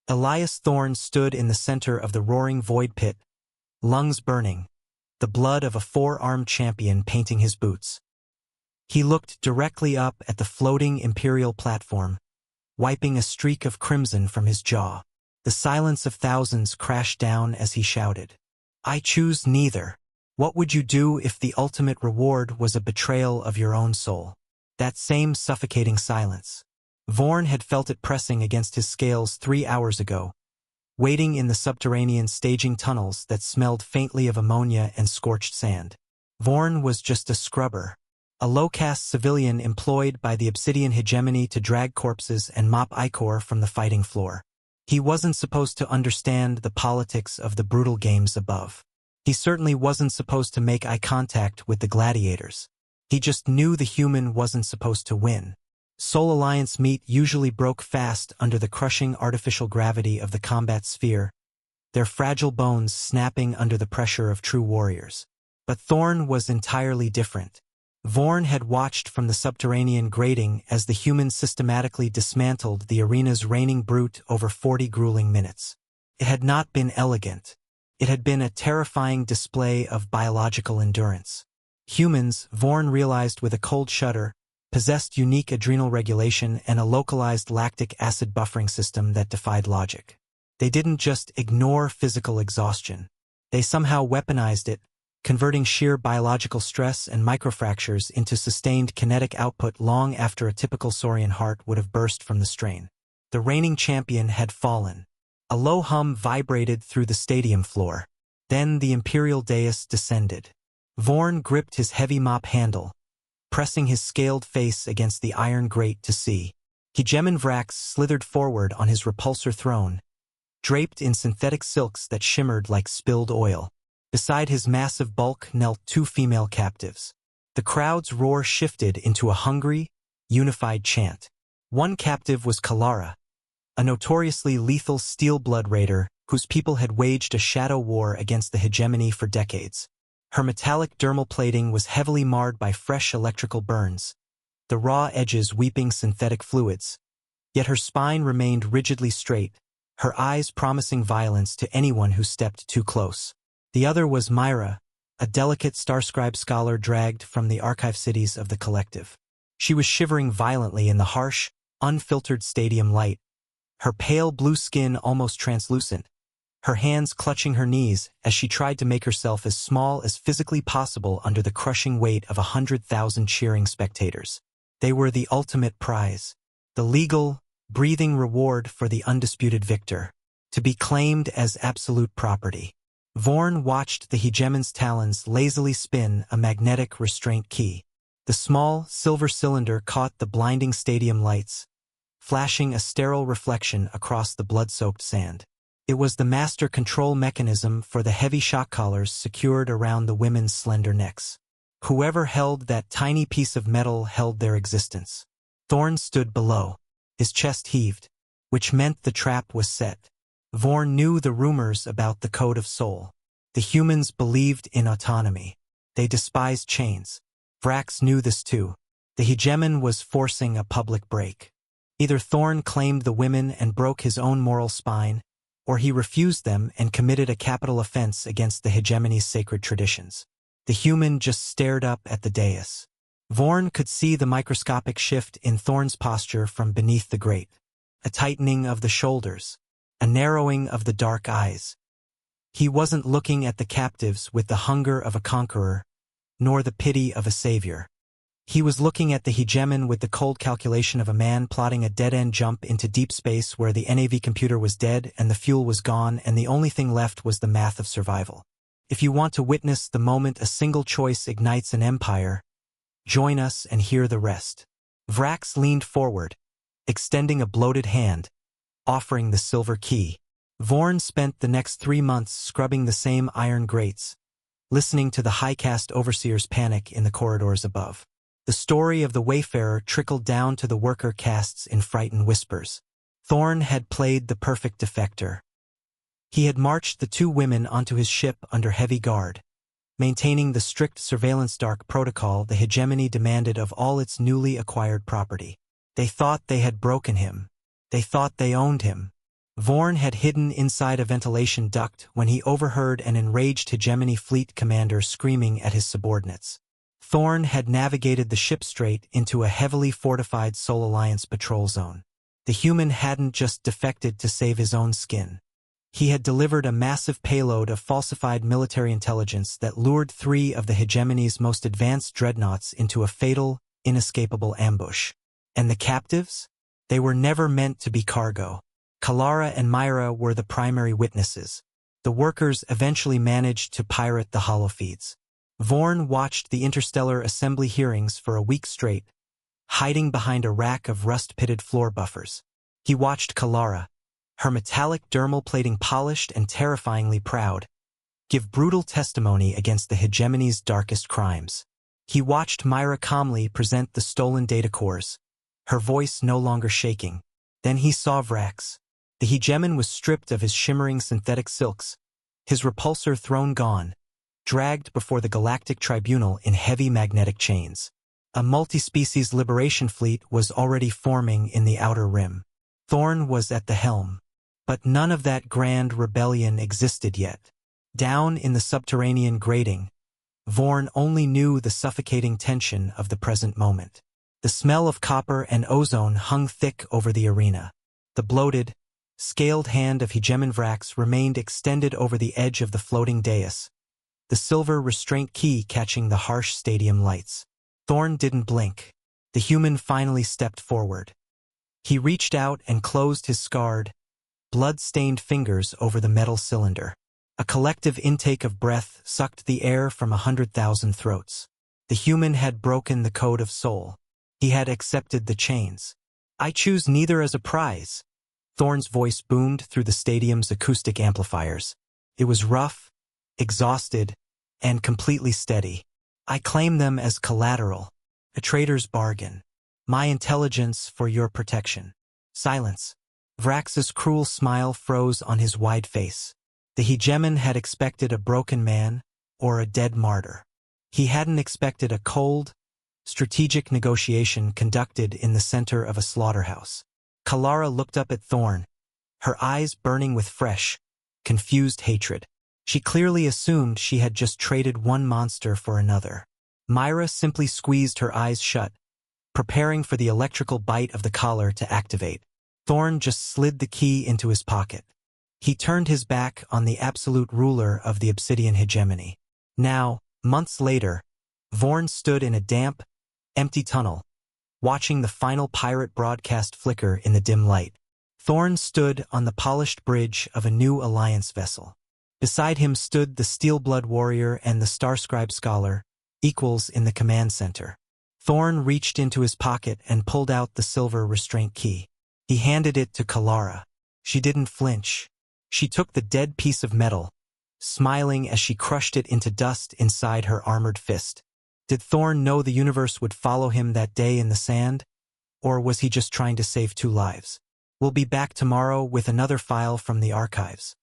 Elias Thorne stood in the center of the roaring void pit, lungs burning, the blood of a four-armed champion painting his boots. He looked directly up at the floating Imperial platform, wiping a streak of crimson from his jaw. The silence of thousands crashed down as he shouted, "I choose neither. What would you do if the ultimate reward was a betrayal of your own soul?" That same suffocating silence. Vorn had felt it pressing against his scales 3 hours ago, waiting in the subterranean staging tunnels that smelled faintly of ammonia and scorched sand. Vorn was just a scrubber, a low-caste civilian employed by the Obsidian hegemony to drag corpses and mop ichor from the fighting floor. He wasn't supposed to understand the politics of the brutal games above. He certainly wasn't supposed to make eye contact with the gladiators. He just knew the human wasn't supposed to win. Soul Alliance meat usually broke fast under the crushing artificial gravity of the combat sphere, their fragile bones snapping under the pressure of true warriors. But Thorne was entirely different. Vorn had watched from the subterranean grating as the humans systematically dismantled the arena's reigning brute over 40 grueling minutes. It had not been elegant. It had been a terrifying display of biological endurance. Humans, Vorn realized with a cold shudder, possessed unique adrenal regulation and a localized lactic acid buffering system that defied logic. They didn't just ignore physical exhaustion. They somehow weaponized it, converting sheer biological stress and microfractures into sustained kinetic output long after a typical Saurian heart would have burst from the strain. The reigning champion had fallen. A low hum vibrated through the stadium floor. Then the imperial dais descended. Vorn gripped his heavy mop handle, pressing his scaled face against the iron grate to see. Hegemon Vrax slithered forward on his repulsor throne, draped in synthetic silks that shimmered like spilled oil. Beside his massive bulk knelt 2 female captives. The crowd's roar shifted into a hungry, unified chant. One captive was Kalara, a notoriously lethal steel-blood raider whose people had waged a shadow war against the hegemony for decades. Her metallic dermal plating was heavily marred by fresh electrical burns, the raw edges weeping synthetic fluids. Yet her spine remained rigidly straight, her eyes promising violence to anyone who stepped too close. The other was Myra, a delicate Starscribe scholar dragged from the archive cities of the Collective. She was shivering violently in the harsh, unfiltered stadium light, her pale blue skin almost translucent, her hands clutching her knees as she tried to make herself as small as physically possible under the crushing weight of 100,000 cheering spectators. They were the ultimate prize, the legal, breathing reward for the undisputed victor, to be claimed as absolute property. Vorn watched the hegemon's talons lazily spin a magnetic restraint key. The small, silver cylinder caught the blinding stadium lights, flashing a sterile reflection across the blood-soaked sand. It was the master control mechanism for the heavy shock collars secured around the women's slender necks. Whoever held that tiny piece of metal held their existence. Thorne stood below. His chest heaved, which meant the trap was set. Vorn knew the rumors about the Code of Soul. The humans believed in autonomy. They despised chains. Vrax knew this too. The hegemon was forcing a public break. Either Thorne claimed the women and broke his own moral spine, or he refused them and committed a capital offense against the hegemony's sacred traditions. The human just stared up at the dais. Vorn could see the microscopic shift in Thorne's posture from beneath the grate. A tightening of the shoulders, a narrowing of the dark eyes. He wasn't looking at the captives with the hunger of a conqueror, nor the pity of a savior. He was looking at the hegemon with the cold calculation of a man plotting a dead-end jump into deep space where the NAV computer was dead and the fuel was gone and the only thing left was the math of survival. If you want to witness the moment a single choice ignites an empire, join us and hear the rest. Vrax leaned forward, extending a bloated hand, offering the silver key. Vorn spent the next 3 months scrubbing the same iron grates, listening to the high-caste overseers panic in the corridors above. The story of the wayfarer trickled down to the worker castes in frightened whispers. Thorne had played the perfect defector. He had marched the 2 women onto his ship under heavy guard, maintaining the strict surveillance dark protocol the hegemony demanded of all its newly acquired property. They thought they had broken him. They thought they owned him. Vorn had hidden inside a ventilation duct when he overheard an enraged hegemony fleet commander screaming at his subordinates. Thorn had navigated the ship straight into a heavily fortified Sol Alliance patrol zone. The human hadn't just defected to save his own skin. He had delivered a massive payload of falsified military intelligence that lured 3 of the hegemony's most advanced dreadnoughts into a fatal, inescapable ambush. And the captives? They were never meant to be cargo. Kalara and Myra were the primary witnesses. The workers eventually managed to pirate the holofeeds. Vorn watched the interstellar assembly hearings for a week straight, hiding behind a rack of rust-pitted floor buffers. He watched Kalara, her metallic dermal plating polished and terrifyingly proud, give brutal testimony against the hegemony's darkest crimes. He watched Myra calmly present the stolen data cores, her voice no longer shaking. Then he saw Vrax. The hegemon was stripped of his shimmering synthetic silks, his repulsor throne gone, dragged before the Galactic Tribunal in heavy magnetic chains. A multi-species liberation fleet was already forming in the Outer Rim. Thorn was at the helm. But none of that grand rebellion existed yet. Down in the subterranean grating, Vorn only knew the suffocating tension of the present moment. The smell of copper and ozone hung thick over the arena. The bloated, scaled hand of Hegemon Vrax remained extended over the edge of the floating dais, the silver restraint key catching the harsh stadium lights. Thorn didn't blink. The human finally stepped forward. He reached out and closed his scarred, blood-stained fingers over the metal cylinder. A collective intake of breath sucked the air from 100,000 throats. The human had broken the code of soul. He had accepted the chains. "I choose neither as a prize." Thorn's voice boomed through the stadium's acoustic amplifiers. It was rough, exhausted, and completely steady. "I claim them as collateral, a trader's bargain. My intelligence for your protection." Silence. Vrax's cruel smile froze on his wide face. The hegemon had expected a broken man or a dead martyr. He hadn't expected a cold, strategic negotiation conducted in the center of a slaughterhouse. Kalara looked up at Thorn, her eyes burning with fresh, confused hatred. She clearly assumed she had just traded one monster for another. Myra simply squeezed her eyes shut, preparing for the electrical bite of the collar to activate. Thorn just slid the key into his pocket. He turned his back on the absolute ruler of the Obsidian hegemony. Now, months later, Vorn stood in a damp, empty tunnel, watching the final pirate broadcast flicker in the dim light. Thorn stood on the polished bridge of a new Alliance vessel. Beside him stood the Steelblood warrior and the Starscribe scholar, equals in the command center. Thorn reached into his pocket and pulled out the silver restraint key. He handed it to Kalara. She didn't flinch. She took the dead piece of metal, smiling as she crushed it into dust inside her armored fist. Did Thorn know the universe would follow him that day in the sand? Or was he just trying to save 2 lives? We'll be back tomorrow with another file from the archives.